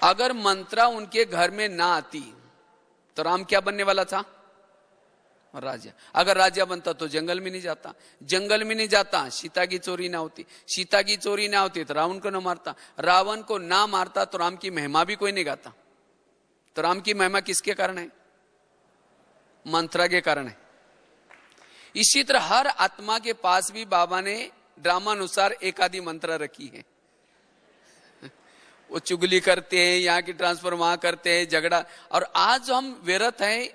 अगर मंत्रा उनके घर में ना आती तो राम क्या बनने वाला था? राजा। अगर राजा बनता तो जंगल में नहीं जाता, जंगल में नहीं जाता सीता की चोरी ना होती, सीता की चोरी ना होती तो रावण को ना मारता, रावण को ना मारता तो राम की महिमा भी कोई नहीं गाता। तो राम की महिमा किसके कारण है? मंत्रा के कारण है। इसी तरह हर आत्मा के पास भी बाबा ने ड्रामानुसार एक आधी मंत्र रखी है। वो चुगली करते हैं, यहाँ की ट्रांसफर वहां करते हैं, झगड़ा। और आज जो हम व्यर्थ हैं,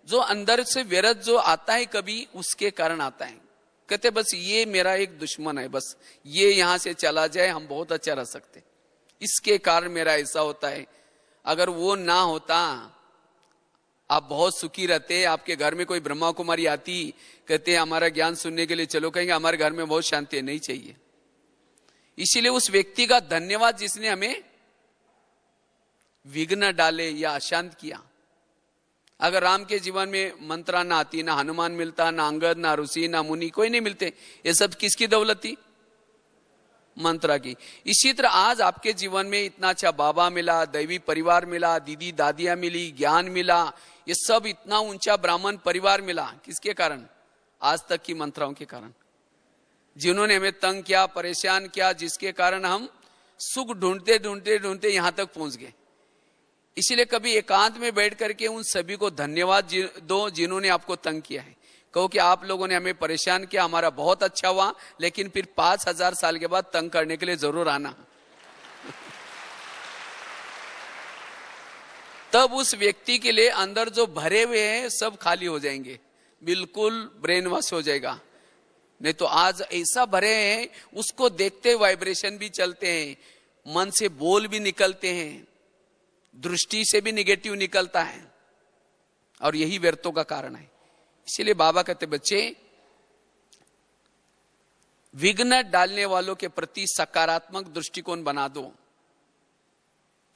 जो अंदर से व्यर्थ जो आता है कभी, उसके कारण आता है। कहते बस ये मेरा एक दुश्मन है, बस ये यहां से चला जाए हम बहुत अच्छा रह सकते, इसके कारण मेरा ऐसा होता है। अगर वो ना होता आप बहुत सुखी रहते। आपके घर में कोई ब्रह्मा कुमारी आती, कहते हमारा ज्ञान सुनने के लिए चलो, कहेंगे हमारे घर में बहुत शांति है, नहीं चाहिए। इसीलिए उस व्यक्ति का धन्यवाद जिसने हमें विघ्न डाले या अशांत किया। अगर राम के जीवन में मंत्रा ना आती, ना हनुमान मिलता, ना अंगद, ना ऋषि, ना मुनि, कोई नहीं मिलते। ये सब किसकी दौलत थी? मंत्रा की। इसी तरह आज आपके जीवन में इतना अच्छा बाबा मिला, दैवी परिवार मिला, दीदी दादियां मिली, ज्ञान मिला, ये सब इतना ऊंचा ब्राह्मण परिवार मिला, किसके कारण? आज तक की मंत्राओं के कारण, जिन्होंने हमें तंग किया, परेशान किया, जिसके कारण हम सुख ढूंढते ढूंढते ढूंढते यहां तक पहुंच गए। इसीलिए कभी एकांत में बैठ करके उन सभी को धन्यवाद दो जिन्होंने आपको तंग किया है। कहो कि आप लोगों ने हमें परेशान किया, हमारा बहुत अच्छा हुआ, लेकिन फिर 5000 साल के बाद तंग करने के लिए जरूर आना। तब उस व्यक्ति के लिए अंदर जो भरे हुए हैं सब खाली हो जाएंगे, बिल्कुल ब्रेन वॉश हो जाएगा। नहीं तो आज ऐसा भरे हैं, उसको देखते वाइब्रेशन भी चलते हैं, मन से बोल भी निकलते हैं, दृष्टि से भी निगेटिव निकलता है, और यही व्यर्थों का कारण है। इसीलिए बाबा कहते बच्चे, विघ्न डालने वालों के प्रति सकारात्मक दृष्टिकोण बना दो।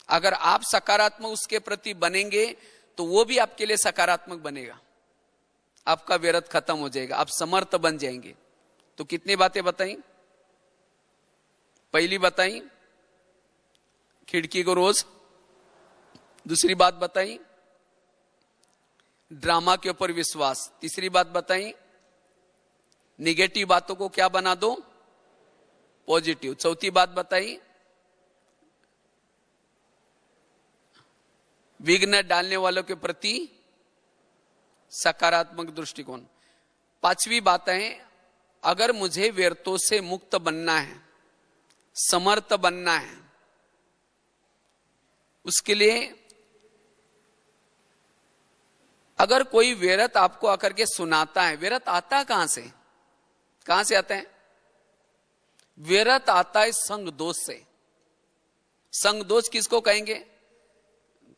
अगर आप सकारात्मक उसके प्रति बनेंगे तो वो भी आपके लिए सकारात्मक बनेगा, आपका व्यर्थ खत्म हो जाएगा, आप समर्थ बन जाएंगे। तो कितनी बातें बताई? पहली बताई खिड़की को रोज, दूसरी बात बताई ड्रामा के ऊपर विश्वास, तीसरी बात बताई निगेटिव बातों को क्या बना दो? पॉजिटिव, चौथी बात बताई विघ्न डालने वालों के प्रति सकारात्मक दृष्टिकोण। पांचवी बात है, अगर मुझे व्यर्थों से मुक्त बनना है, समर्थ बनना है, उसके लिए अगर कोई व्यर्थ आपको आकर के सुनाता है, व्यर्थ आता कहां से? कहां से आता है? व्यर्थ आता है संग दोष से। संग दोष किसको कहेंगे?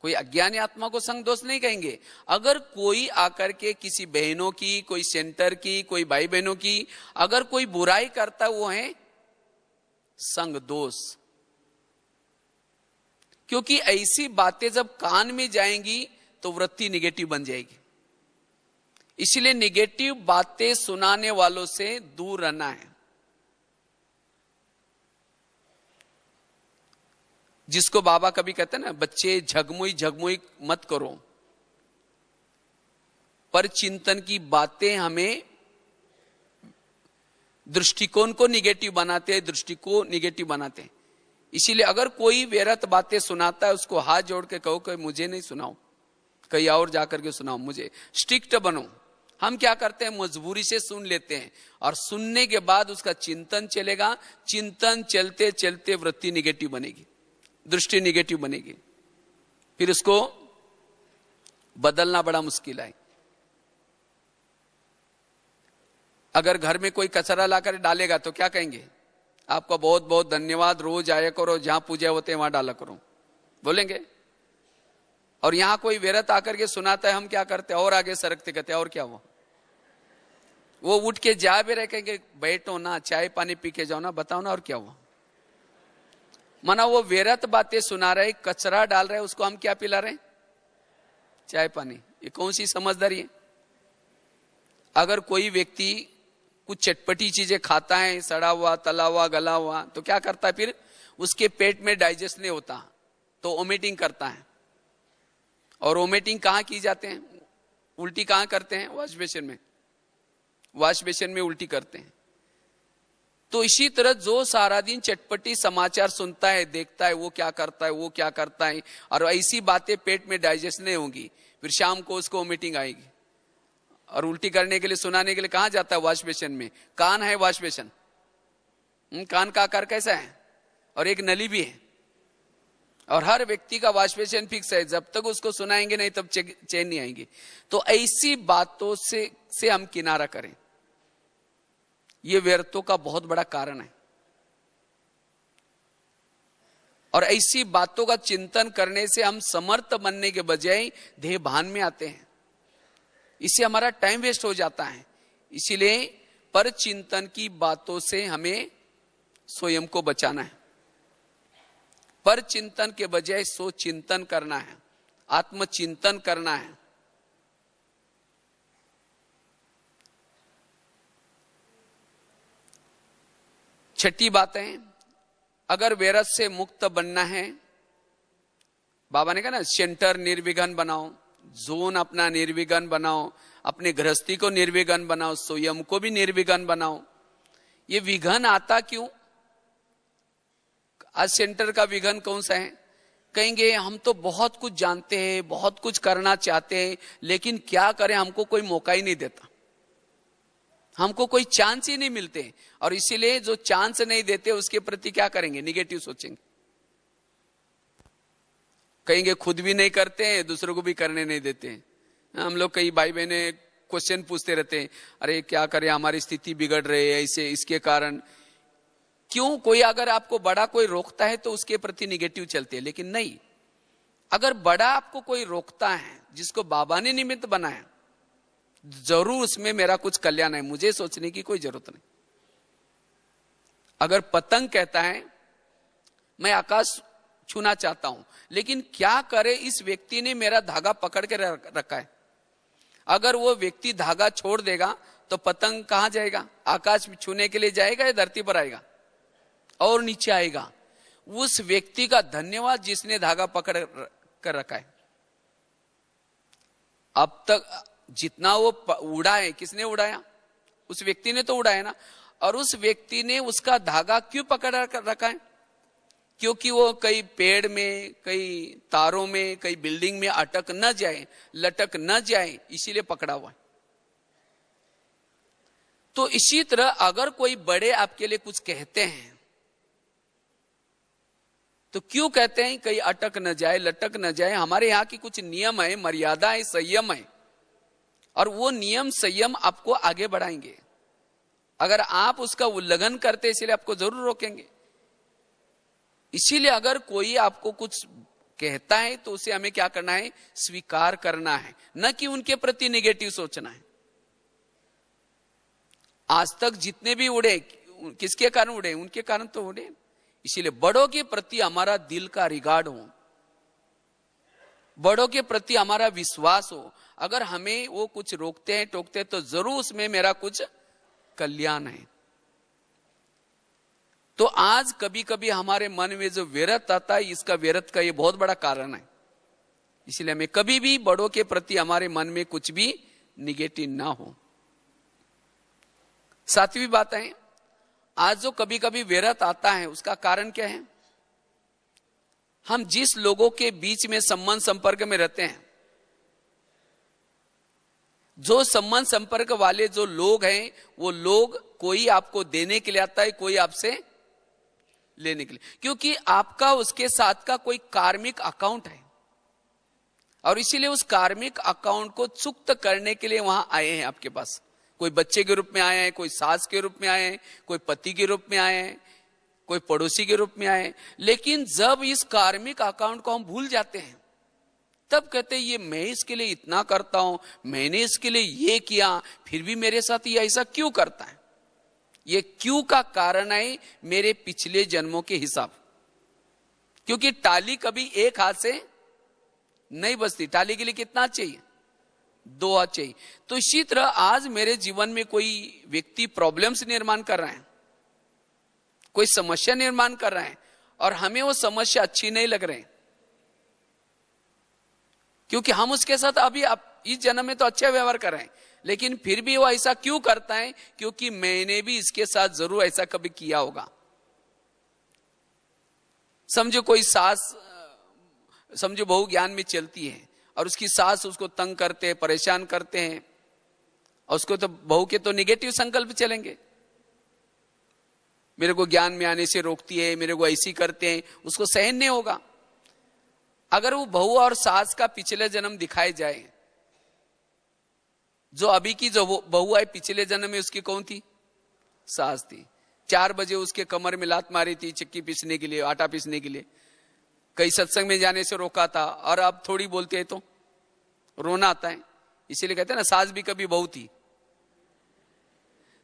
कोई अज्ञानी आत्मा को संग दोष नहीं कहेंगे। अगर कोई आकर के किसी बहनों की, कोई सेंटर की, कोई भाई बहनों की अगर कोई बुराई करता, वो है संग दोष। क्योंकि ऐसी बातें जब कान में जाएंगी तो वृत्ति निगेटिव बन जाएगी। इसलिए निगेटिव बातें सुनाने वालों से दूर रहना है। जिसको बाबा कभी कहते हैं ना, बच्चे झगमुई झगमुई मत करो, पर चिंतन की बातें हमें दृष्टिकोण को निगेटिव बनाते हैं, दृष्टि को निगेटिव बनाते हैं। इसीलिए अगर कोई व्यर्थ बातें सुनाता है, उसको हाथ जोड़ के कहो कि मुझे नहीं सुनाओ, कहीं और जाकर के सुनाओ, मुझे स्ट्रिक्ट बनो। हम क्या करते हैं, मजबूरी से सुन लेते हैं, और सुनने के बाद उसका चिंतन चलेगा, चिंतन चलते चलते वृत्ति निगेटिव बनेगी, दृष्टि निगेटिव बनेगी, फिर उसको बदलना बड़ा मुश्किल है। अगर घर में कोई कचरा लाकर डालेगा तो क्या कहेंगे? आपका बहुत बहुत धन्यवाद, रोज आया करो, जहां पूजा होते हैं वहां डाला करो, बोलेंगे। और यहां कोई व्यर्थ आकर के सुनाता है, हम क्या करते हैं, और आगे सरकते, कहते हैं और क्या हुआ? वो उठ के जा भी रहे, कहेंगे बैठो ना, चाय पानी पी के जाओ ना, बताओ ना और क्या हुआ। माना वो व्यर्थ बातें सुना रहे, कचरा डाल रहे, उसको हम क्या पिला रहे? चाय पानी। ये कौन सी समझदारी है? अगर कोई व्यक्ति कुछ चटपटी चीजें खाता है, सड़ा हुआ, तला हुआ, गला हुआ, तो क्या करता है? फिर उसके पेट में डाइजेस्ट नहीं होता तो वोमिटिंग करता है। और वोमिटिंग कहां की जाते हैं? उल्टी कहां करते हैं? वॉश बेसिन में। वॉश बेसिन में उल्टी करते हैं। तो इसी तरह जो सारा दिन चटपटी समाचार सुनता है, देखता है, वो क्या करता है, वो क्या करता है, और ऐसी बातें पेट में डाइजेस्ट नहीं होंगी, फिर शाम को उसको वोमिटिंग आएगी। और उल्टी करने के लिए, सुनाने के लिए कहां जाता है? वॉश बेसिन में। कान है वॉश बेसिन, कान का आकार कैसा है? और एक नली भी है। और हर व्यक्ति का वॉश बेसिन फिक्स है, जब तक उसको सुनाएंगे नहीं तब चैन नहीं आएंगे। तो ऐसी बातों से हम किनारा करें, ये व्यर्थों का बहुत बड़ा कारण है। और ऐसी बातों का चिंतन करने से हम समर्थ बनने के बजाय देह भान में आते हैं, इससे हमारा टाइम वेस्ट हो जाता है। इसीलिए पर चिंतन की बातों से हमें स्वयं को बचाना है। पर चिंतन के बजाय सो चिंतन करना है, आत्मचिंतन करना है। छठी बात है, अगर वैरस से मुक्त बनना है, बाबा ने कहा ना, सेंटर निर्विघ्न बनाओ, जोन अपना निर्विघ्न बनाओ, अपने गृहस्थी को निर्विघ्न बनाओ, स्वयं को भी निर्विघ्न बनाओ। ये विघ्न आता क्यों? आज सेंटर का विघ्न कौन सा है? कहेंगे हम तो बहुत कुछ जानते हैं, बहुत कुछ करना चाहते हैं, लेकिन क्या करें, हमको कोई मौका ही नहीं देता, हमको कोई चांस ही नहीं मिलते। और इसीलिए जो चांस नहीं देते उसके प्रति क्या करेंगे? निगेटिव सोचेंगे। कहेंगे खुद भी नहीं करते हैं, दूसरों को भी करने नहीं देते हैं। हम लोग कई भाई बहने क्वेश्चन पूछते रहते हैं, अरे क्या करें, हमारी स्थिति बिगड़ रही है ऐसे, इसके कारण। क्यों? कोई अगर आपको बड़ा कोई रोकता है तो उसके प्रति निगेटिव चलते हैं, लेकिन नहीं, अगर बड़ा आपको कोई रोकता है जिसको बाबा ने निमित्त बनाया, जरूर उसमें मेरा कुछ कल्याण है, मुझे सोचने की कोई जरूरत नहीं। अगर पतंग कहता है मैं आकाश छूना चाहता हूं, लेकिन क्या करे, इस व्यक्ति ने मेरा धागा पकड़ के रखा है, अगर वो व्यक्ति धागा छोड़ देगा तो पतंग कहां जाएगा? आकाश छूने के लिए जाएगा या धरती पर आएगा और नीचे आएगा? उस व्यक्ति का धन्यवाद जिसने धागा पकड़ कर रखा है। अब तक जितना वो उड़ा है, किसने उड़ाया? उस व्यक्ति ने तो उड़ाया ना। और उस व्यक्ति ने उसका धागा क्यों पकड़ रखा है? क्योंकि वो कई पेड़ में, कई तारों में, कई बिल्डिंग में अटक न जाए, लटक न जाए, इसीलिए पकड़ा हुआ है। तो इसी तरह अगर कोई बड़े आपके लिए कुछ कहते हैं तो क्यों कहते हैं? कहीं अटक न जाए, लटक न जाए। हमारे यहाँ की कुछ नियम है, मर्यादा है, संयम है, और वो नियम संयम आपको आगे बढ़ाएंगे। अगर आप उसका उल्लंघन करते, इसलिए आपको जरूर रोकेंगे। इसीलिए अगर कोई आपको कुछ कहता है तो उसे हमें क्या करना है? स्वीकार करना है, न कि उनके प्रति नेगेटिव सोचना है। आज तक जितने भी उड़े, किसके कारण उड़े? उनके कारण तो उड़े। इसीलिए बड़ों के प्रति हमारा दिल का रिगार्ड हो, बड़ों के प्रति हमारा विश्वास हो। अगर हमें वो कुछ रोकते हैं, टोकते हैं, तो जरूर उसमें मेरा कुछ कल्याण है। तो आज कभी कभी हमारे मन में जो व्यर्थ आता है, इसका व्यर्थ का ये बहुत बड़ा कारण है। इसलिए हमें कभी भी बड़ों के प्रति हमारे मन में कुछ भी निगेटिव ना हो। सातवीं बात है, आज जो कभी कभी व्यर्थ आता है उसका कारण क्या है? हम जिस लोगों के बीच में संबंध संपर्क में रहते हैं, जो संबंध संपर्क वाले जो लोग हैं, वो लोग कोई आपको देने के लिए आता है, कोई आपसे लेने के लिए, क्योंकि आपका उसके साथ का कोई कार्मिक अकाउंट है। और इसीलिए उस कार्मिक अकाउंट को चुक्त करने के लिए वहां आए हैं आपके पास। कोई बच्चे के रूप में आए हैं, कोई सास के रूप में आए हैं, कोई पति के रूप में आए हैं, कोई पड़ोसी के रूप में आए। लेकिन जब इस कार्मिक अकाउंट को हम भूल जाते हैं, तब कहते हैं ये मैं इसके लिए इतना करता हूं, मैंने इसके लिए ये किया, फिर भी मेरे साथ ये ऐसा क्यों करता है? ये क्यों का कारण है मेरे पिछले जन्मों के हिसाब। क्योंकि टाली कभी एक हाथ से नहीं बजती, टाली के लिए कितना चाहिए? 2 हाथ चाहिए। तो इसी तरह आज मेरे जीवन में कोई व्यक्ति प्रॉब्लम्स निर्माण कर रहा है, कोई समस्या निर्माण कर रहा है, और हमें वो समस्या अच्छी नहीं लग रही, क्योंकि हम उसके साथ अभी इस जन्म में तो अच्छा व्यवहार कर रहे हैं, लेकिन फिर भी वो ऐसा क्यों करता है? क्योंकि मैंने भी इसके साथ जरूर ऐसा कभी किया होगा। समझो कोई सास, समझो बहू ज्ञान में चलती है और उसकी सास उसको तंग करते हैं, परेशान करते हैं, और उसको तो बहू के तो निगेटिव संकल्प चलेंगे, मेरे को ज्ञान में आने से रोकती है, मेरे को ऐसी करते हैं, उसको सहन नहीं होगा। अगर वो बहू और सास का पिछले जन्म दिखाए जाए, जो अभी की जो बहू आई पिछले जन्म में उसकी कौन थी? सास थी। 4 बजे उसके कमर में लात मारी थी चक्की पीसने के लिए, आटा पीसने के लिए, कई सत्संग में जाने से रोका था, और अब थोड़ी बोलते हैं तो रोना आता है। इसीलिए कहते हैं ना, सास भी कभी बहू थी।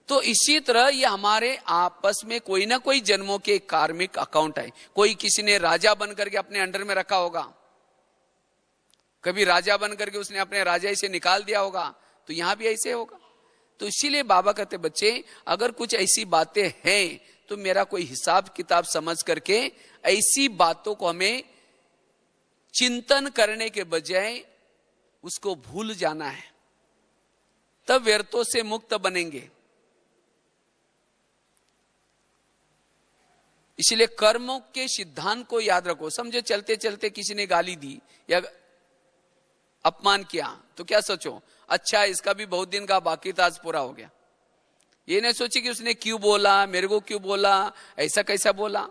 तो इसी तरह ये हमारे आपस में कोई ना कोई जन्मों के कार्मिक अकाउंट है। कोई किसी ने राजा बन करके अपने अंडर में रखा होगा, कभी राजा बन करके उसने अपने राजा से निकाल दिया होगा, तो यहां भी ऐसे होगा। तो इसीलिए बाबा कहते बच्चे, अगर कुछ ऐसी बातें हैं तो मेरा कोई हिसाब किताब समझ करके ऐसी बातों को हमें चिंतन करने के बजाय उसको भूल जाना है, तब व्यर्थों से मुक्त बनेंगे। इसलिए कर्मों के सिद्धांत को याद रखो। समझो चलते चलते किसी ने गाली दी या अपमान किया, तो क्या सोचो, अच्छा इसका भी बहुत दिन का बाकी था, आज पूरा हो गया। ये नहीं सोची कि उसने क्यों बोला, मेरे को क्यों बोला, ऐसा कैसा बोला।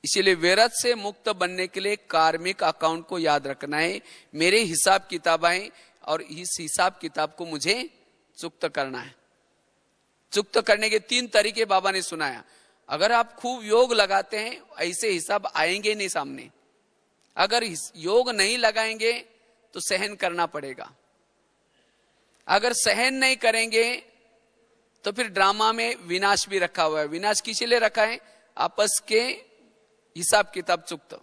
इसीलिए व्यर्थ से मुक्त बनने के लिए कार्मिक अकाउंट को याद रखना है। मेरे हिसाब किताब है और इस हिसाब किताब को मुझे चुक्त करना है। चुक्त करने के 3 तरीके बाबा ने सुनाया। अगर आप खूब योग लगाते हैं, ऐसे हिसाब आएंगे नहीं सामने। अगर योग नहीं लगाएंगे तो सहन करना पड़ेगा। अगर सहन नहीं करेंगे तो फिर ड्रामा में विनाश भी रखा हुआ है। विनाश किसी लिए रखा है? आपस के हिसाब किताब चुक्त।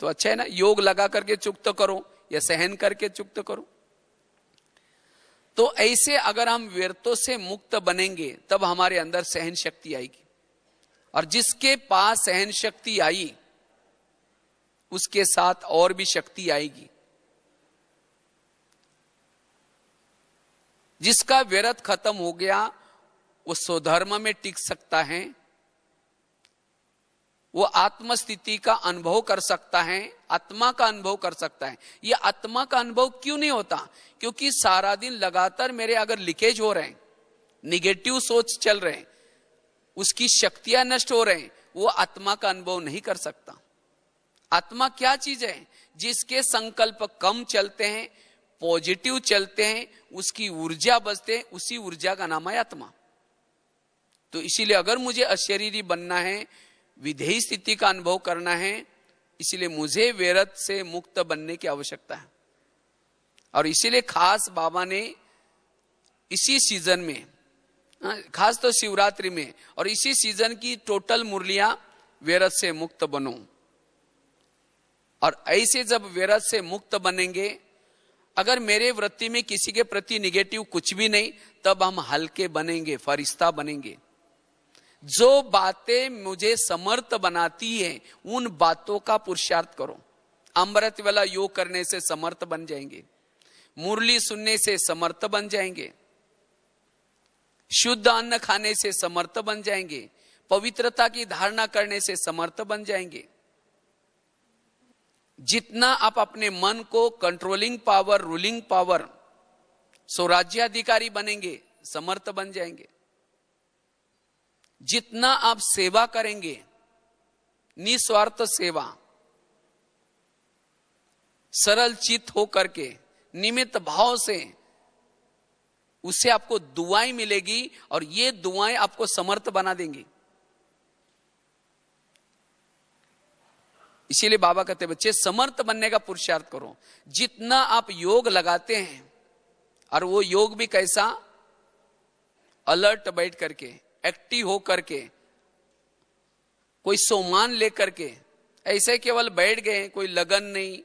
तो अच्छा है ना, योग लगा करके चुक्त करो या सहन करके चुक्त करो। तो ऐसे अगर हम व्यर्थों से मुक्त बनेंगे तब हमारे अंदर सहन शक्ति आएगी, और जिसके पास सहन शक्ति आई उसके साथ और भी शक्ति आएगी। जिसका व्यर्थ खत्म हो गया वो स्वधर्म में टिक सकता है, वो आत्म स्थिति का अनुभव कर सकता है, आत्मा का अनुभव कर सकता है। ये आत्मा का अनुभव क्यों नहीं होता? क्योंकि सारा दिन लगातार मेरे अगर लीकेज हो रहे हैं, निगेटिव सोच चल रहे हैं, उसकी शक्तियां नष्ट हो रहे हैं, वो आत्मा का अनुभव नहीं कर सकता। आत्मा क्या चीज है? जिसके संकल्प कम चलते हैं, पॉजिटिव चलते हैं, उसकी ऊर्जा बचते हैं, उसी ऊर्जा का नाम है आत्मा। तो इसीलिए अगर मुझे अशरीरी बनना है, विधेयी स्थिति का अनुभव करना है, इसलिए मुझे व्यर्थ से मुक्त बनने की आवश्यकता है। और इसीलिए खास बाबा ने इसी सीजन में, खास तो शिवरात्रि में, और इसी सीजन की टोटल मुरलियां व्यर्थ से मुक्त बनो। और ऐसे जब व्यर्थ से मुक्त बनेंगे, अगर मेरे वृत्ति में किसी के प्रति निगेटिव कुछ भी नहीं, तब हम हल्के बनेंगे, फरिश्ता बनेंगे। जो बातें मुझे समर्थ बनाती है उन बातों का पुरुषार्थ करो। अमृत वाला योग करने से समर्थ बन जाएंगे, मुरली सुनने से समर्थ बन जाएंगे, शुद्ध अन्न खाने से समर्थ बन जाएंगे, पवित्रता की धारणा करने से समर्थ बन जाएंगे। जितना आप अपने मन को कंट्रोलिंग पावर, रूलिंग पावर, स्वराज्याधिकारी बनेंगे, समर्थ बन जाएंगे। जितना आप सेवा करेंगे, निस्वार्थ सेवा, सरल चित्त होकर के, निमित्त भाव से, उससे आपको दुआएं मिलेगी और ये दुआएं आपको समर्थ बना देंगी। इसीलिए बाबा कहते बच्चे समर्थ बनने का पुरुषार्थ करो। जितना आप योग लगाते हैं, और वो योग भी कैसा, अलर्ट बैठ करके, एक्टिव हो करके, कोई सोमान लेकर के, ऐसे केवल बैठ गए, कोई लगन नहीं,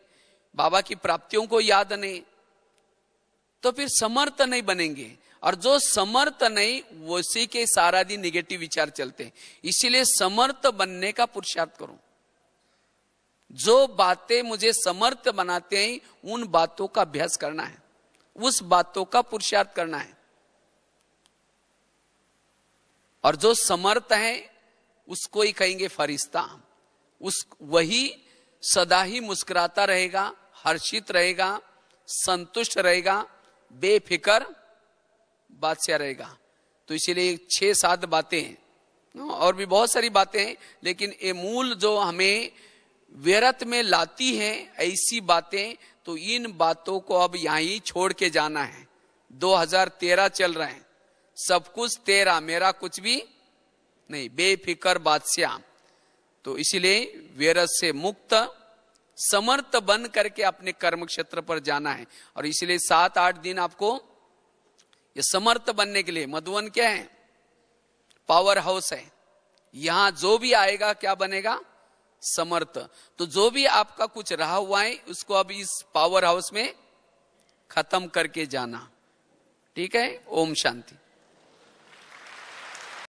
बाबा की प्राप्तियों को याद नहीं, तो फिर समर्थ नहीं बनेंगे। और जो समर्थ नहीं, उसी के सारा दिन निगेटिव विचार चलते हैं। इसीलिए समर्थ बनने का पुरुषार्थ करो। जो बातें मुझे समर्थ बनाते हैं उन बातों का अभ्यास करना है, उस बातों का पुरुषार्थ करना है। और जो समर्थ है उसको ही कहेंगे फरिश्ता। वही सदा ही मुस्कुराता रहेगा, हर्षित रहेगा, संतुष्ट रहेगा, बेफिक्र बादशाह रहेगा। तो इसीलिए 6-7 बातें हैं, और भी बहुत सारी बातें हैं, लेकिन ये मूल जो हमें व्यर्थ में लाती हैं ऐसी बातें, तो इन बातों को अब यहीं छोड़ के जाना है। 2013 चल रहे हैं, सब कुछ तेरा, मेरा कुछ भी नहीं, बेफिक्र बादशाह। तो इसीलिए व्यर्थ से मुक्त समर्थ बन करके अपने कर्म क्षेत्र पर जाना है। और इसलिए 7-8 दिन आपको ये समर्थ बनने के लिए, मधुवन क्या है? पावर हाउस है। यहां जो भी आएगा क्या बनेगा? समर्थ। तो जो भी आपका कुछ रहा हुआ है उसको अब इस पावर हाउस में खत्म करके जाना। ठीक है? ओम शांति।